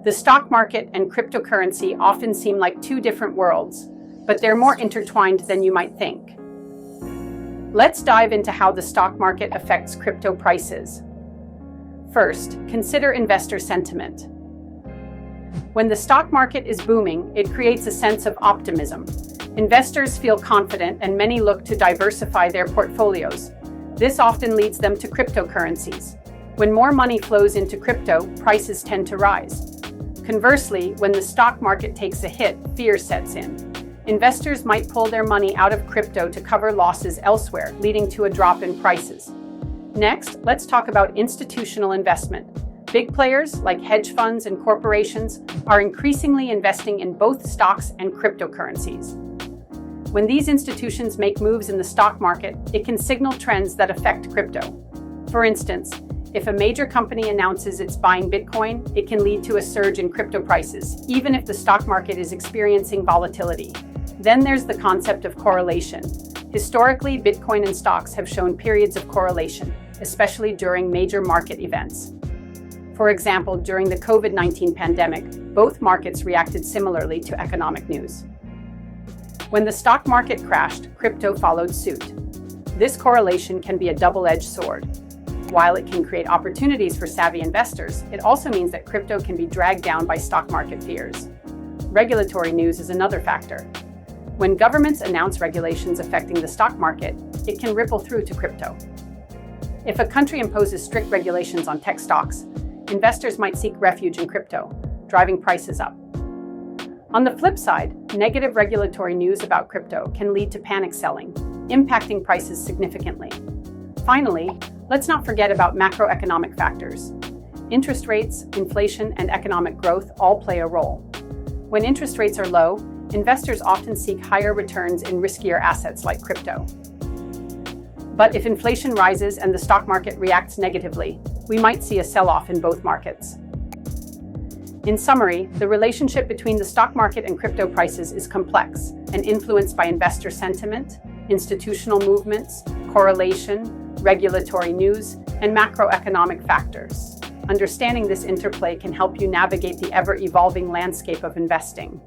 The stock market and cryptocurrency often seem like two different worlds, but they're more intertwined than you might think. Let's dive into how the stock market affects crypto prices. First, consider investor sentiment. When the stock market is booming, it creates a sense of optimism. Investors feel confident and many look to diversify their portfolios. This often leads them to cryptocurrencies. When more money flows into crypto, prices tend to rise. Conversely, when the stock market takes a hit, fear sets in. Investors might pull their money out of crypto to cover losses elsewhere, leading to a drop in prices. Next, let's talk about institutional investment. Big players like hedge funds and corporations are increasingly investing in both stocks and cryptocurrencies. When these institutions make moves in the stock market, it can signal trends that affect crypto. For instance, if a major company announces it's buying Bitcoin, it can lead to a surge in crypto prices, even if the stock market is experiencing volatility. Then there's the concept of correlation. Historically, Bitcoin and stocks have shown periods of correlation, especially during major market events. For example, during the COVID-19 pandemic, both markets reacted similarly to economic news. When the stock market crashed, crypto followed suit. This correlation can be a double-edged sword. While it can create opportunities for savvy investors, it also means that crypto can be dragged down by stock market fears. Regulatory news is another factor. When governments announce regulations affecting the stock market, it can ripple through to crypto. If a country imposes strict regulations on tech stocks, investors might seek refuge in crypto, driving prices up. On the flip side, negative regulatory news about crypto can lead to panic selling, impacting prices significantly. Finally, let's not forget about macroeconomic factors. Interest rates, inflation, and economic growth all play a role. When interest rates are low, investors often seek higher returns in riskier assets like crypto. But if inflation rises and the stock market reacts negatively, we might see a sell-off in both markets. In summary, the relationship between the stock market and crypto prices is complex and influenced by investor sentiment, institutional movements, correlation, regulatory news, and macroeconomic factors. Understanding this interplay can help you navigate the ever-evolving landscape of investing.